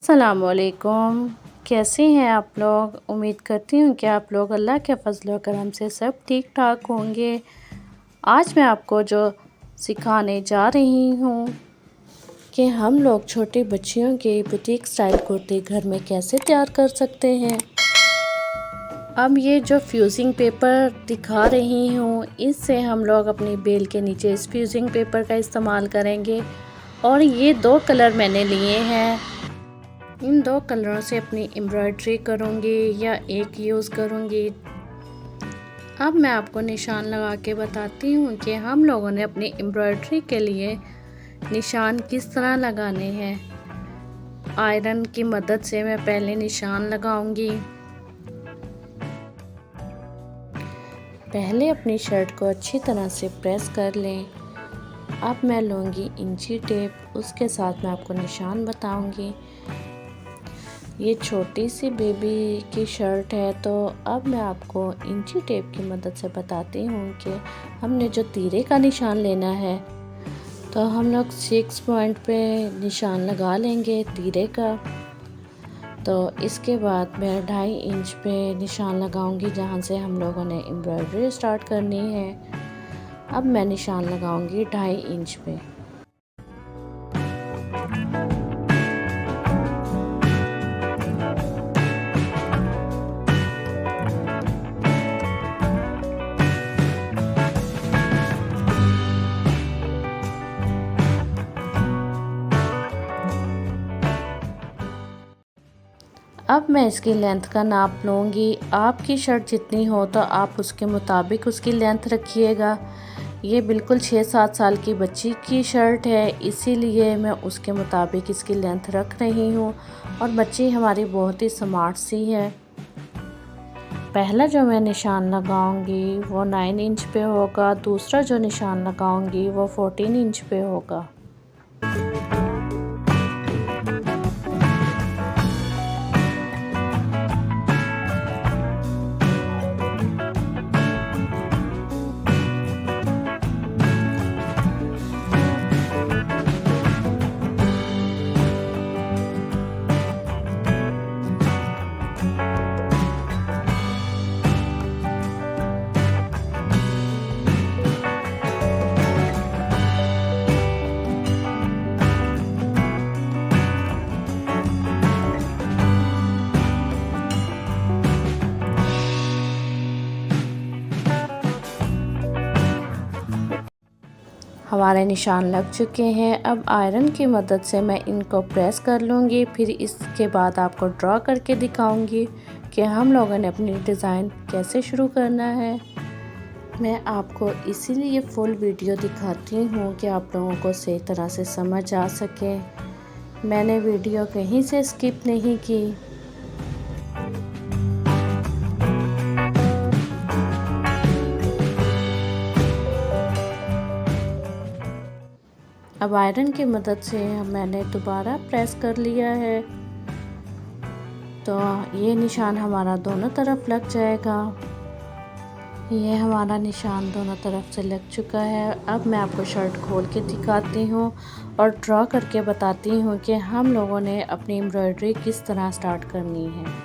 अस्सलामुअलैकुम। कैसे हैं आप लोग? उम्मीद करती हूँ कि आप लोग अल्लाह के फजल व करम से सब ठीक ठाक होंगे। आज मैं आपको जो सिखाने जा रही हूँ कि हम लोग छोटे बच्चियों के बुटीक स्टाइल कुर्ती घर में कैसे तैयार कर सकते हैं। अब ये जो फ्यूजिंग पेपर दिखा रही हूँ, इससे हम लोग अपनी बेल के नीचे इस फ्यूजिंग पेपर का इस्तेमाल करेंगे। और ये 2 कलर मैंने लिए हैं। इन 2 कलरों से अपनी एम्ब्रॉयडरी करूँगी या एक यूज़ करूँगी। अब मैं आपको निशान लगा के बताती हूँ कि हम लोगों ने अपनी एम्ब्रॉयडरी के लिए निशान किस तरह लगाने हैं। आयरन की मदद से मैं पहले निशान लगाऊंगी। पहले अपनी शर्ट को अच्छी तरह से प्रेस कर लें। अब मैं लूँगी इंची टेप, उसके साथ मैं आपको निशान बताऊंगी। ये छोटी सी बेबी की शर्ट है, तो अब मैं आपको इंची टेप की मदद से बताती हूँ कि हमने जो तीरे का निशान लेना है, तो हम लोग 6 पॉइंट पे निशान लगा लेंगे तीरे का। तो इसके बाद मैं 2.5 इंच पे निशान लगाऊंगी जहाँ से हम लोगों ने एम्ब्रॉयडरी स्टार्ट करनी है। अब मैं निशान लगाऊंगी 2.5 इंच पे। अब मैं इसकी लेंथ का नाप लूँगी। आपकी शर्ट जितनी हो तो आप उसके मुताबिक उसकी लेंथ रखिएगा। ये बिल्कुल 6-7 साल की बच्ची की शर्ट है, इसीलिए मैं उसके मुताबिक इसकी लेंथ रख रही हूँ। और बच्ची हमारी बहुत ही स्मार्ट सी है। पहला जो मैं निशान लगाऊंगी वो 9 इंच पे होगा। दूसरा जो निशान लगाऊंगी वो 14 इंच पे होगा। हमारे निशान लग चुके हैं। अब आयरन की मदद से मैं इनको प्रेस कर लूँगी। फिर इसके बाद आपको ड्रॉ करके दिखाऊंगी कि हम लोगों ने अपनी डिज़ाइन कैसे शुरू करना है। मैं आपको इसीलिए फुल वीडियो दिखाती हूँ कि आप लोगों को सही तरह से समझ आ सके। मैंने वीडियो कहीं से स्किप नहीं की। अब आयरन की मदद से मैंने दोबारा प्रेस कर लिया है, तो ये निशान हमारा दोनों तरफ लग जाएगा। ये हमारा निशान दोनों तरफ से लग चुका है। अब मैं आपको शर्ट खोल के दिखाती हूँ और ड्रॉ करके बताती हूँ कि हम लोगों ने अपनी एम्ब्रॉयडरी किस तरह स्टार्ट करनी है।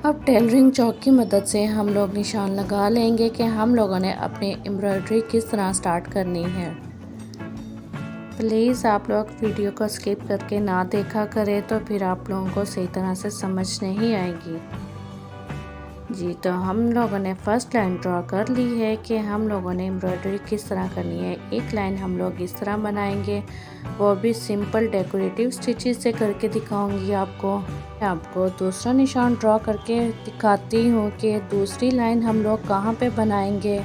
अब टेलरिंग चौक की मदद से हम लोग निशान लगा लेंगे कि हम लोगों ने अपनी एम्ब्रॉयडरी किस तरह स्टार्ट करनी है। प्लीज़ आप लोग वीडियो को स्किप करके ना देखा करें, तो फिर आप लोगों को सही तरह से समझ नहीं आएगी। जी, तो हम लोगों ने फर्स्ट लाइन ड्रॉ कर ली है कि हम लोगों ने एम्ब्रॉयडरी किस तरह करनी है। एक लाइन हम लोग इस तरह बनाएंगे, वो भी सिंपल डेकोरेटिव स्टिचेस से करके दिखाऊंगी आपको। मैं आपको दूसरा निशान ड्रॉ करके दिखाती हूँ कि दूसरी लाइन हम लोग कहाँ पे बनाएंगे।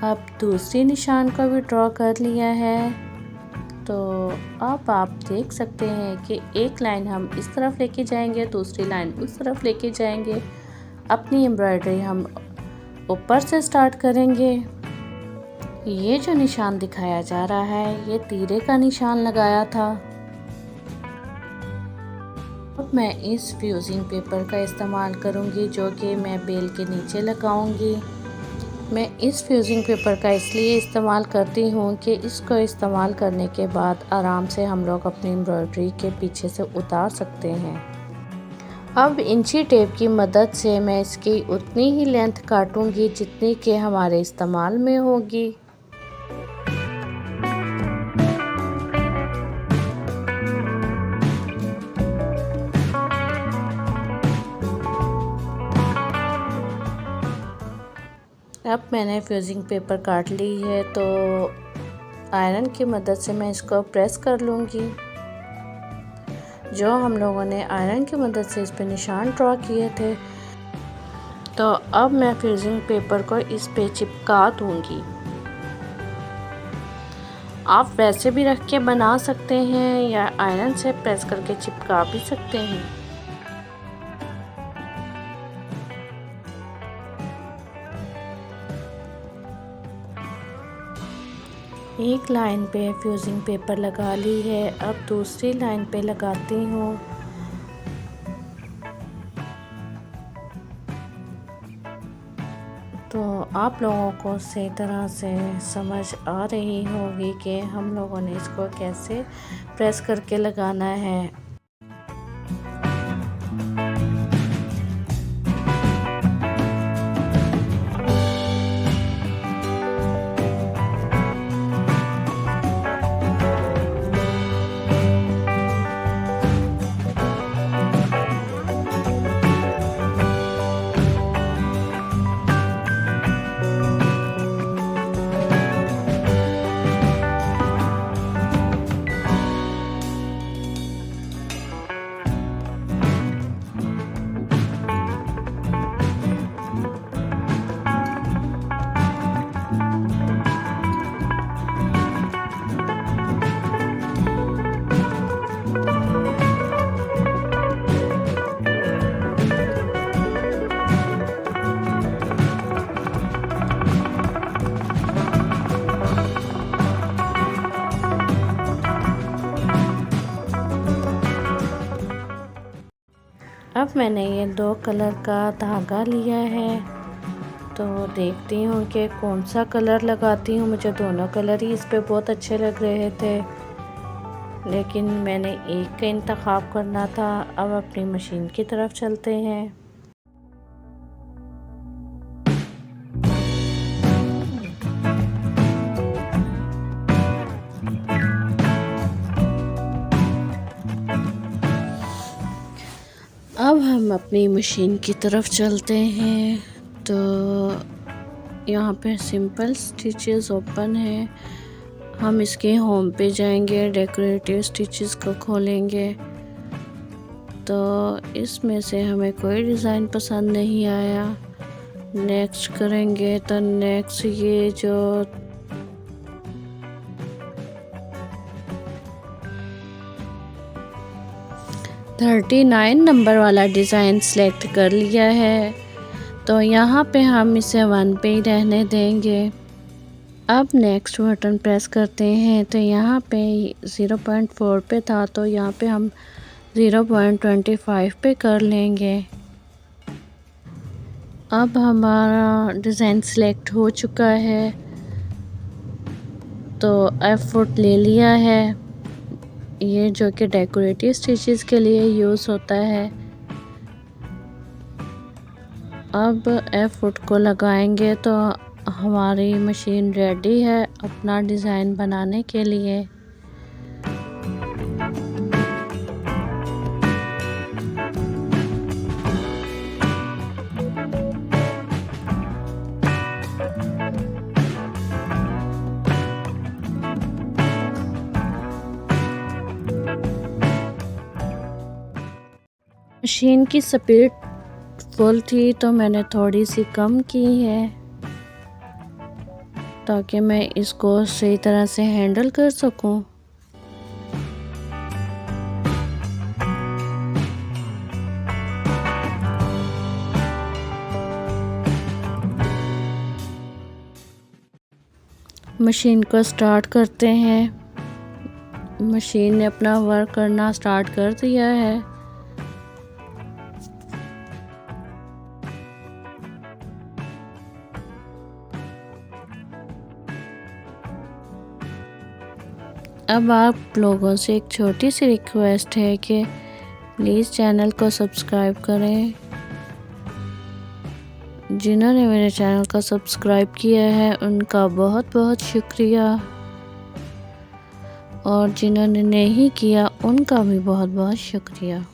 अब दूसरी निशान को भी ड्रॉ कर लिया है, तो अब आप देख सकते हैं कि एक लाइन हम इस तरफ लेके जाएंगे, दूसरी लाइन उस तरफ लेके जाएंगे। अपनी एम्ब्रॉयडरी हम ऊपर से स्टार्ट करेंगे। ये जो निशान दिखाया जा रहा है, ये तीरे का निशान लगाया था। अब मैं इस फ्यूजिंग पेपर का इस्तेमाल करूंगी, जो कि मैं बेल के नीचे लगाऊंगी। मैं इस फ्यूजिंग पेपर का इसलिए इस्तेमाल करती हूँ कि इसको इस्तेमाल करने के बाद आराम से हम लोग अपनी एम्ब्रॉयडरी के पीछे से उतार सकते हैं। अब इंची टेप की मदद से मैं इसकी उतनी ही लेंथ काटूंगी जितनी कि हमारे इस्तेमाल में होगी। अब मैंने फ्यूजिंग पेपर काट ली है, तो आयरन की मदद से मैं इसको प्रेस कर लूँगी। जो हम लोगों ने आयरन की मदद से इस पे निशान ड्रॉ किए थे, तो अब मैं फ्यूजिंग पेपर को इस पे चिपका दूँगी। आप वैसे भी रख के बना सकते हैं या आयरन से प्रेस करके चिपका भी सकते हैं। एक लाइन पे फ्यूजिंग पेपर लगा ली है, अब दूसरी लाइन पे लगाती हूँ। तो आप लोगों को सही तरह से समझ आ रही होगी कि हम लोगों ने इसको कैसे प्रेस करके लगाना है। अब मैंने ये 2 कलर का धागा लिया है, तो देखती हूँ कि कौन सा कलर लगाती हूँ। मुझे दोनों कलर ही इस पे बहुत अच्छे लग रहे थे, लेकिन मैंने एक का इंतखाब करना था। अब अपनी मशीन की तरफ चलते हैं। अब हम अपनी मशीन की तरफ चलते हैं। तो यहाँ पे सिंपल स्टिचेस ओपन है। हम इसके होम पे जाएंगे, डेकोरेटिव स्टिचेस को खोलेंगे। तो इसमें से हमें कोई डिज़ाइन पसंद नहीं आया। नेक्स्ट करेंगे, तो नेक्स्ट ये जो 39 नंबर वाला डिज़ाइन सेलेक्ट कर लिया है, तो यहाँ पे हम इसे 1 पे ही रहने देंगे। अब नेक्स्ट बटन प्रेस करते हैं, तो यहाँ पे 0.4 पे था, तो यहाँ पे हम 0.25 पे कर लेंगे। अब हमारा डिज़ाइन सेलेक्ट हो चुका है, तो F ले लिया है, ये जो कि डेकोरेटिव स्टिचेस के लिए यूज़ होता है। अब F को लगाएंगे तो हमारी मशीन रेडी है अपना डिज़ाइन बनाने के लिए। मशीन की स्पीड फुल थी, तो मैंने थोड़ी सी कम की है ताकि मैं इसको सही तरह से हैंडल कर सकूं। मशीन को स्टार्ट करते हैं। मशीन ने अपना वर्क करना स्टार्ट कर दिया है। अब आप लोगों से एक छोटी सी रिक्वेस्ट है कि प्लीज़ चैनल को सब्सक्राइब करें। जिन्होंने मेरे चैनल को सब्सक्राइब किया है उनका बहुत बहुत शुक्रिया, और जिन्होंने नहीं किया उनका भी बहुत बहुत शुक्रिया।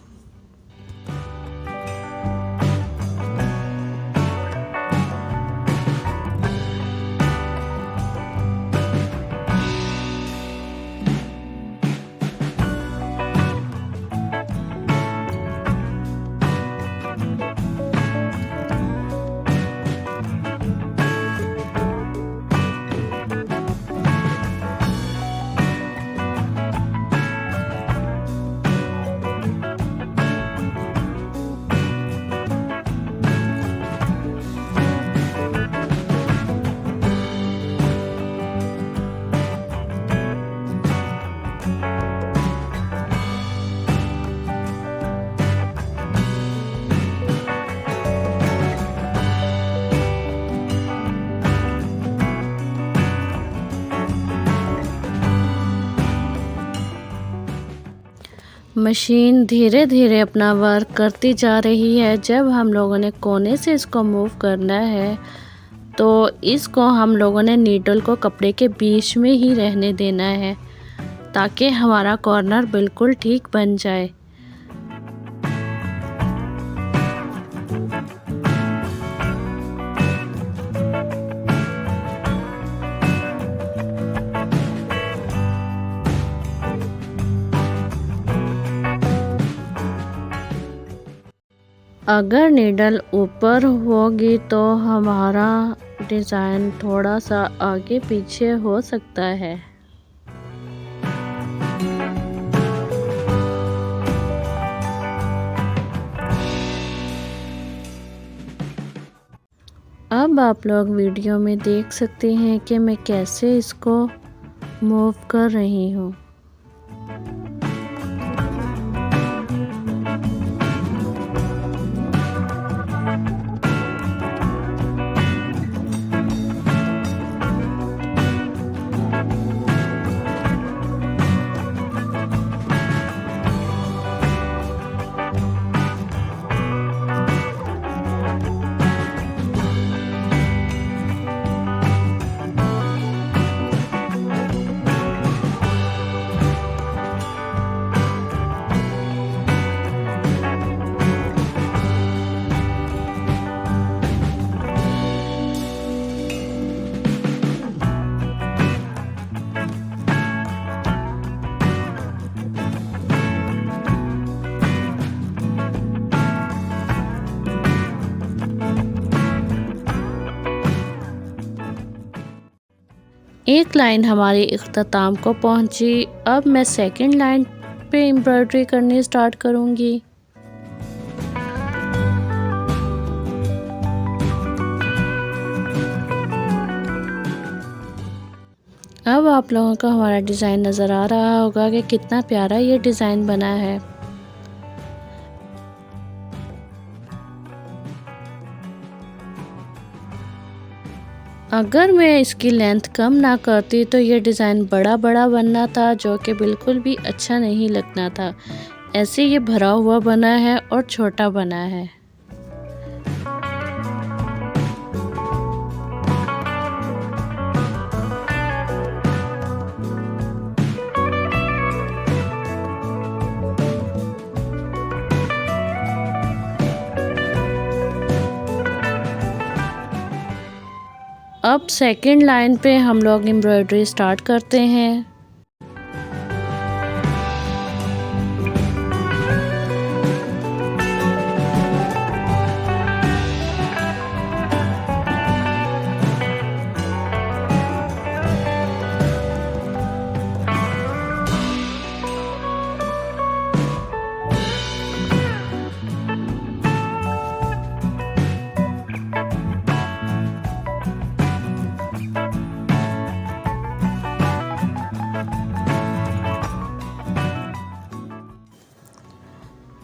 मशीन धीरे धीरे अपना वर्क करती जा रही है। जब हम लोगों ने कोने से इसको मूव करना है तो इसको हम लोगों ने नीडल को कपड़े के बीच में ही रहने देना है ताकि हमारा कॉर्नर बिल्कुल ठीक बन जाए। अगर नीडल ऊपर होगी तो हमारा डिज़ाइन थोड़ा सा आगे पीछे हो सकता है। अब आप लोग वीडियो में देख सकते हैं कि मैं कैसे इसको मूव कर रही हूँ। एक लाइन हमारी इख्तिताम को पहुंची। अब मैं सेकंड लाइन पे एम्ब्रॉयडरी करनी स्टार्ट करूंगी। अब आप लोगों को हमारा डिज़ाइन नज़र आ रहा होगा कि कितना प्यारा ये डिज़ाइन बना है। अगर मैं इसकी लेंथ कम ना करती तो ये डिज़ाइन बड़ा बड़ा बनना था, जो कि बिल्कुल भी अच्छा नहीं लगना था। ऐसे ये भरा हुआ बना है और छोटा बना है। अब सेकंड लाइन पे हम लोग एम्ब्रॉयडरी स्टार्ट करते हैं।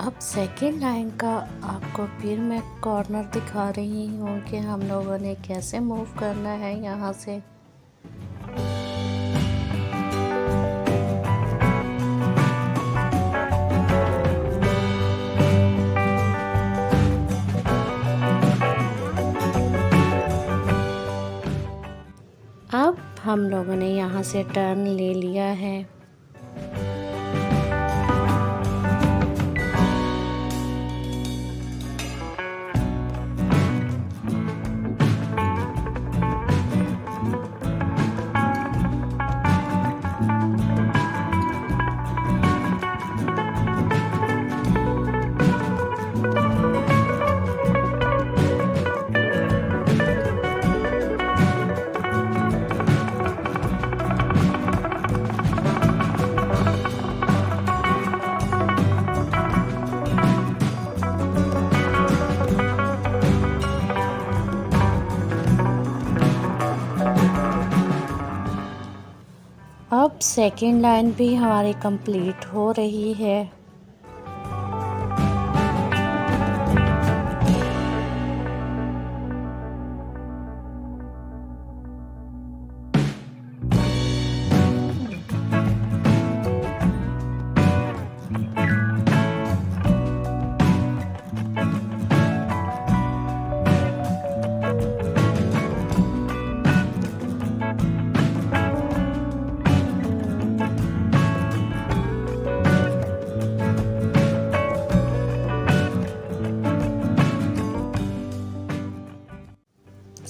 अब सेकेंड लाइन का आपको फिर मैं कॉर्नर दिखा रही हूँ कि हम लोगों ने कैसे मूव करना है यहाँ से। अब हम लोगों ने यहाँ से टर्न ले लिया है। अब सेकेंड लाइन भी हमारी कंप्लीट हो रही है।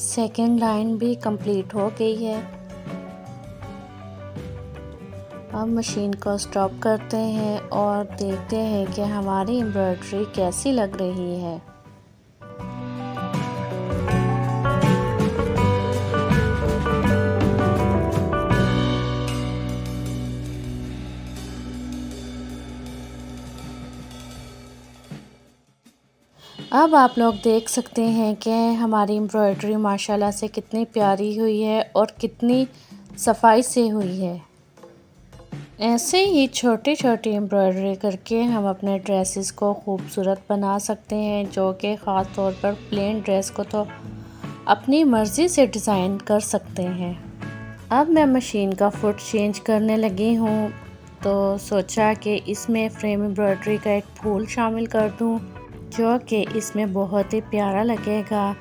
सेकेंड लाइन भी कंप्लीट हो गई है। अब मशीन को स्टॉप करते हैं और देखते हैं कि हमारी एम्ब्रॉयडरी कैसी लग रही है। अब आप लोग देख सकते हैं कि हमारी एम्ब्रॉयडरी माशाल्लाह से कितनी प्यारी हुई है और कितनी सफाई से हुई है। ऐसे ही छोटी छोटी एम्ब्रॉयडरी करके हम अपने ड्रेसेस को खूबसूरत बना सकते हैं, जो कि ख़ास तौर पर प्लेन ड्रेस को तो अपनी मर्ज़ी से डिज़ाइन कर सकते हैं। अब मैं मशीन का फुट चेंज करने लगी हूँ, तो सोचा कि इसमें फ्रेम एम्ब्रॉयडरी का एक फूल शामिल कर दूँ, जो कि इसमें बहुत ही प्यारा लगेगा।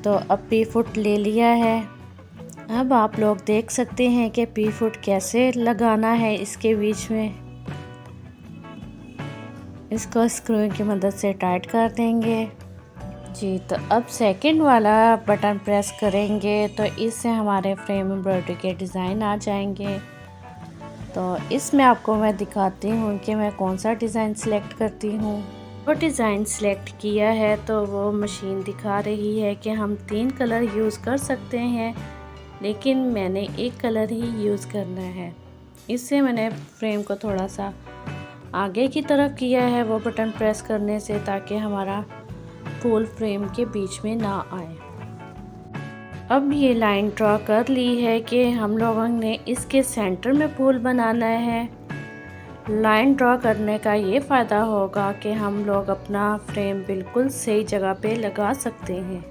तो अब पी फुट ले लिया है। अब आप लोग देख सकते हैं कि पी फुट कैसे लगाना है इसके बीच में। इसको स्क्रू की मदद से टाइट कर देंगे जी। तो अब सेकंड वाला बटन प्रेस करेंगे तो इससे हमारे फ्रेम एम्ब्रॉयडरी के डिज़ाइन आ जाएंगे। तो इसमें आपको मैं दिखाती हूँ कि मैं कौन सा डिज़ाइन सेलेक्ट करती हूँ। वो डिज़ाइन सेलेक्ट किया है तो वो मशीन दिखा रही है कि हम 3 कलर यूज़ कर सकते हैं, लेकिन मैंने एक कलर ही यूज़ करना है। इससे मैंने फ्रेम को थोड़ा सा आगे की तरफ किया है वो बटन प्रेस करने से, ताकि हमारा फूल फ्रेम के बीच में ना आए। अब ये लाइन ड्रॉ कर ली है कि हम लोगों ने इसके सेंटर में फूल बनाना है। लाइन ड्रॉ करने का ये फ़ायदा होगा कि हम लोग अपना फ्रेम बिल्कुल सही जगह पे लगा सकते हैं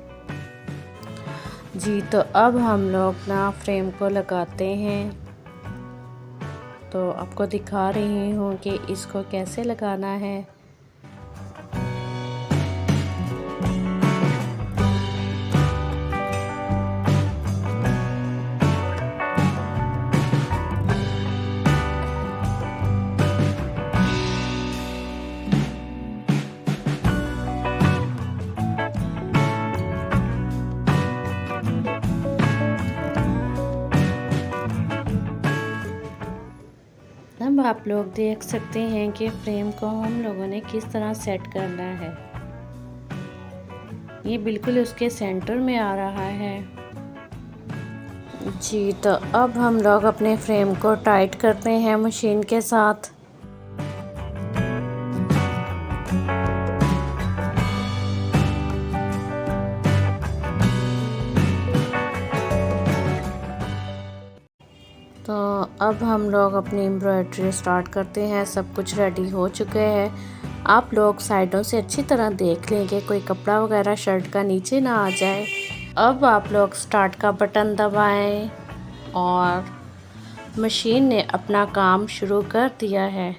जी। तो अब हम लोग ना फ्रेम को लगाते हैं। तो आपको दिखा रही हूँ कि इसको कैसे लगाना है। अब आप लोग देख सकते हैं कि फ्रेम को हम लोगों ने किस तरह सेट करना है। ये बिल्कुल उसके सेंटर में आ रहा है जी। तो अब हम लोग अपने फ्रेम को टाइट करते हैं मशीन के साथ। तो अब हम लोग अपनी एम्ब्रॉयडरी स्टार्ट करते हैं। सब कुछ रेडी हो चुके हैं। आप लोग साइडों से अच्छी तरह देख लेंगे कोई कपड़ा वगैरह शर्ट का नीचे ना आ जाए। अब आप लोग स्टार्ट का बटन दबाएं और मशीन ने अपना काम शुरू कर दिया है।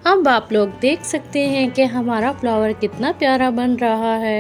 अब आप लोग देख सकते हैं कि हमारा फ्लावर कितना प्यारा बन रहा है।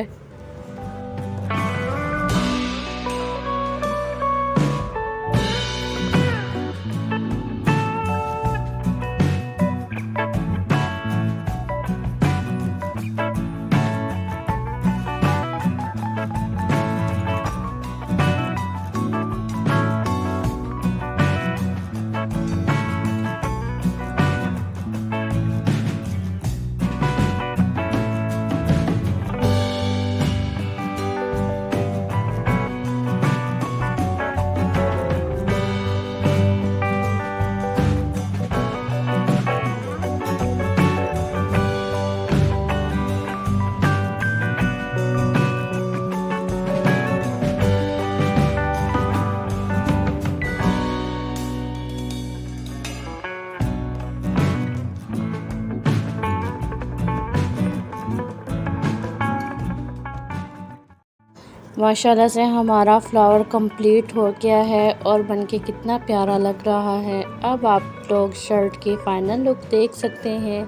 माशाल्लाह से हमारा फ्लावर कंप्लीट हो गया है और बनके कितना प्यारा लग रहा है। अब आप लोग शर्ट की फाइनल लुक देख सकते हैं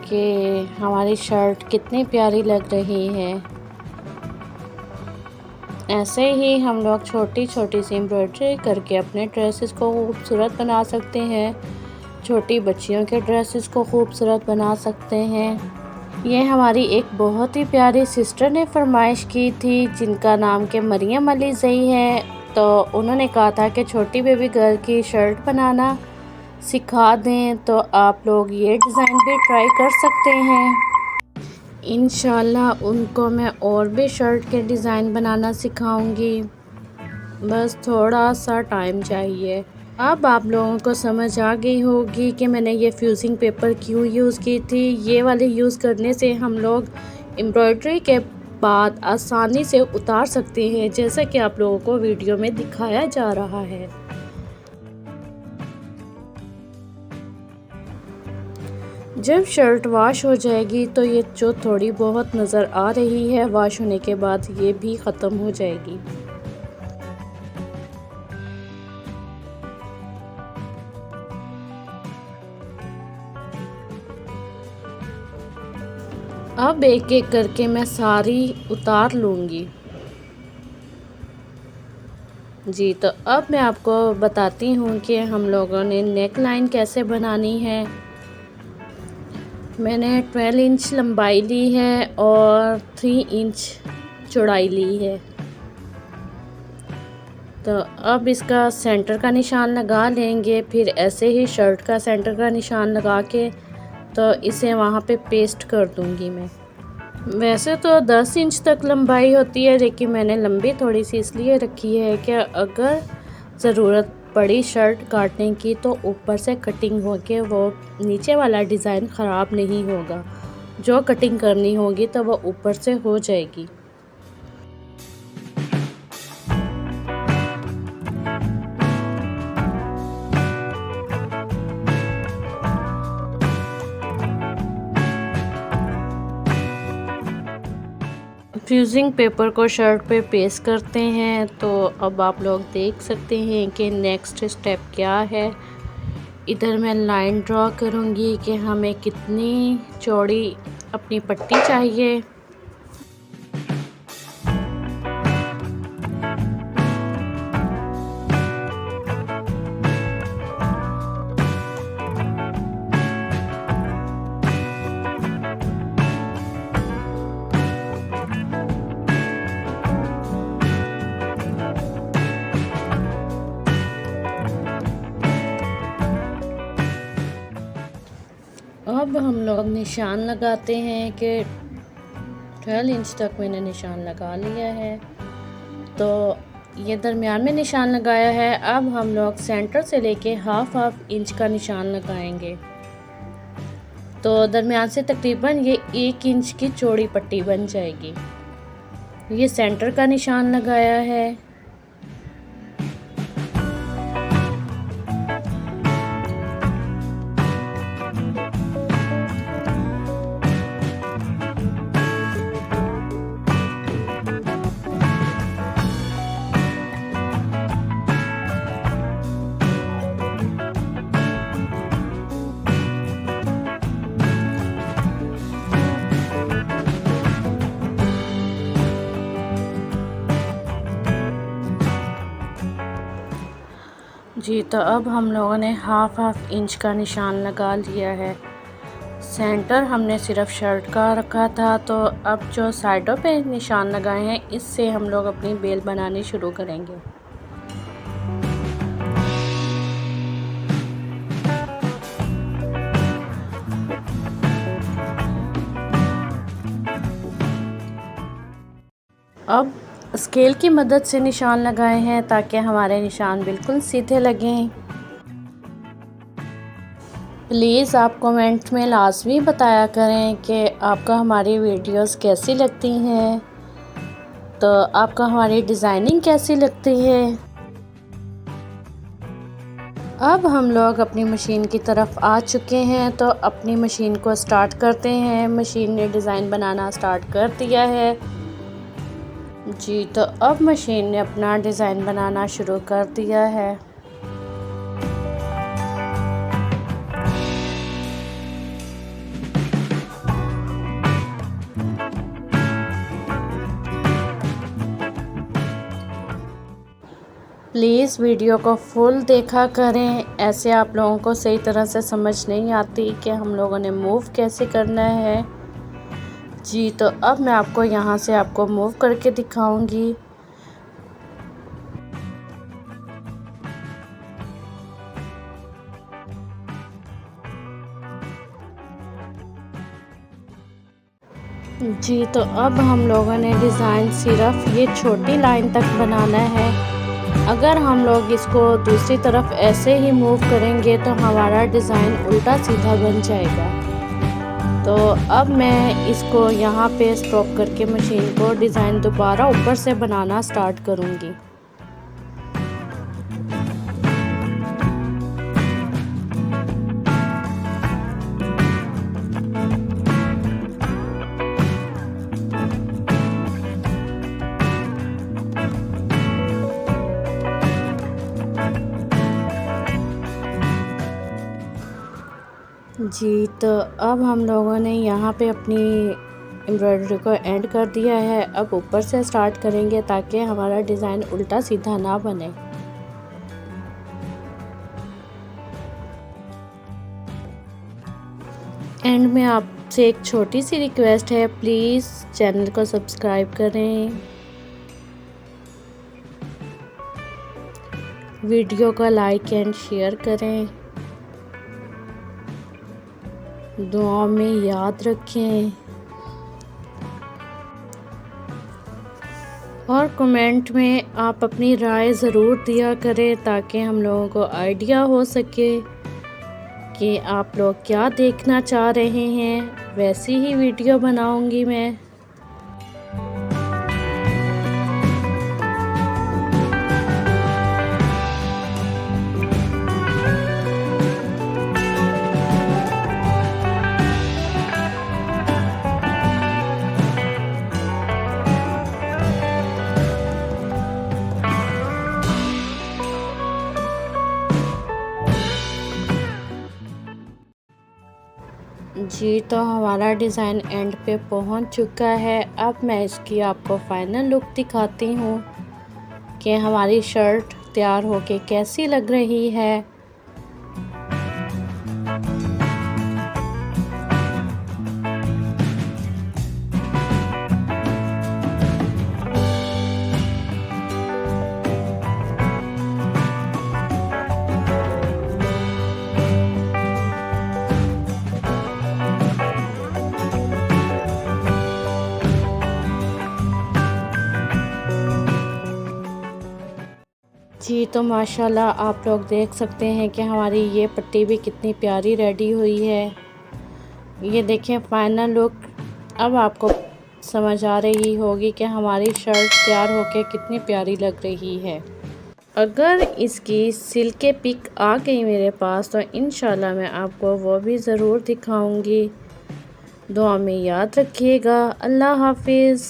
कि हमारी शर्ट कितनी प्यारी लग रही है। ऐसे ही हम लोग छोटी छोटी सी एम्ब्रॉयडरी करके अपने ड्रेसेस को खूबसूरत बना सकते हैं, छोटी बच्चियों के ड्रेसेस को खूबसूरत बना सकते हैं। ये हमारी एक बहुत ही प्यारी सिस्टर ने फरमाइश की थी, जिनका नाम के मरियम अली ज़ई है। तो उन्होंने कहा था कि छोटी बेबी गर्ल की शर्ट बनाना सिखा दें, तो आप लोग ये डिज़ाइन भी ट्राई कर सकते हैं। इंशाल्लाह उनको मैं और भी शर्ट के डिज़ाइन बनाना सिखाऊंगी, बस थोड़ा सा टाइम चाहिए। अब आप लोगों को समझ आ गई होगी कि मैंने ये फ्यूजिंग पेपर क्यों यूज़ की थी। ये वाले यूज़ करने से हम लोग एम्ब्रॉयडरी के बाद आसानी से उतार सकते हैं, जैसा कि आप लोगों को वीडियो में दिखाया जा रहा है। जब शर्ट वॉश हो जाएगी तो ये जो थोड़ी बहुत नज़र आ रही है, वॉश होने के बाद ये भी ख़त्म हो जाएगी। अब एक एक करके मैं सारी उतार लूँगी। जी, तो अब मैं आपको बताती हूँ कि हम लोगों ने नेक लाइन कैसे बनानी है। मैंने 12 इंच लंबाई ली है और 3 इंच चौड़ाई ली है। तो अब इसका सेंटर का निशान लगा लेंगे, फिर ऐसे ही शर्ट का सेंटर का निशान लगा के तो इसे वहाँ पे पेस्ट कर दूँगी मैं। वैसे तो 10 इंच तक लंबाई होती है, लेकिन मैंने लंबी थोड़ी सी इसलिए रखी है कि अगर ज़रूरत पड़ी शर्ट काटने की तो ऊपर से कटिंग हो के वो नीचे वाला डिज़ाइन ख़राब नहीं होगा। जो कटिंग करनी होगी तो वो ऊपर से हो जाएगी। फ्यूजिंग पेपर को शर्ट पे पेस्ट करते हैं। तो अब आप लोग देख सकते हैं कि नेक्स्ट स्टेप क्या है। इधर मैं लाइन ड्रॉ करूँगी कि हमें कितनी चौड़ी अपनी पट्टी चाहिए। अब हम लोग निशान लगाते हैं कि 12 इंच तक मैंने निशान लगा लिया है। तो ये दरमियान में निशान लगाया है। अब हम लोग सेंटर से लेके हाफ इंच का निशान लगाएंगे। तो दरमियान से तकरीबन ये 1 इंच की चौड़ी पट्टी बन जाएगी। ये सेंटर का निशान लगाया है। जी तो अब हम लोगों ने हाफ इंच का निशान लगा लिया है। सेंटर हमने सिर्फ शर्ट का रखा था, तो अब जो साइडों पे निशान लगाए हैं इससे हम लोग अपनी बेल बनानी शुरू करेंगे। अब स्केल की मदद से निशान लगाए हैं ताकि हमारे निशान बिल्कुल सीधे लगें। प्लीज़ आप कमेंट में लाजमी बताया करें कि आपको हमारी वीडियोस कैसी लगती हैं, तो आपको हमारी डिज़ाइनिंग कैसी लगती है। अब हम लोग अपनी मशीन की तरफ आ चुके हैं, तो अपनी मशीन को स्टार्ट करते हैं। मशीन ने डिज़ाइन बनाना स्टार्ट कर दिया है। जी तो अब मशीन ने अपना डिज़ाइन बनाना शुरू कर दिया है। प्लीज़ वीडियो को फुल देखा करें, ऐसे आप लोगों को सही तरह से समझ नहीं आती कि हम लोगों ने मूव कैसे करना है। जी तो अब मैं आपको यहाँ से आपको मूव करके दिखाऊंगी। जी तो अब हम लोगों ने डिज़ाइन सिर्फ ये छोटी लाइन तक बनाना है। अगर हम लोग इसको दूसरी तरफ ऐसे ही मूव करेंगे तो हमारा डिज़ाइन उल्टा सीधा बन जाएगा। तो अब मैं इसको यहाँ पे स्टॉप करके मशीन को डिज़ाइन दोबारा ऊपर से बनाना स्टार्ट करूँगी। जी तो अब हम लोगों ने यहाँ पे अपनी एम्ब्रॉयडरी को एंड कर दिया है। अब ऊपर से स्टार्ट करेंगे ताकि हमारा डिज़ाइन उल्टा सीधा ना बने। एंड में आपसे एक छोटी सी रिक्वेस्ट है, प्लीज़ चैनल को सब्सक्राइब करें, वीडियो को लाइक एंड शेयर करें, दुआ में याद रखें और कमेंट में आप अपनी राय ज़रूर दिया करें ताकि हम लोगों को आइडिया हो सके कि आप लोग क्या देखना चाह रहे हैं। वैसी ही वीडियो बनाऊंगी मैं। जी तो हमारा डिज़ाइन एंड पे पहुंच चुका है। अब मैं इसकी आपको फाइनल लुक दिखाती हूँ कि हमारी शर्ट तैयार होके कैसी लग रही है। जी तो माशाल्लाह आप लोग देख सकते हैं कि हमारी ये पट्टी भी कितनी प्यारी रेडी हुई है। ये देखें फाइनल लुक। अब आपको समझ आ रही होगी कि हमारी शर्ट तैयार होके कितनी प्यारी लग रही है। अगर इसकी सिल्के पिक आ गई मेरे पास तो इंशाल्लाह मैं आपको वो भी ज़रूर दिखाऊंगी। दुआ में याद रखिएगा। अल्लाह हाफिज़।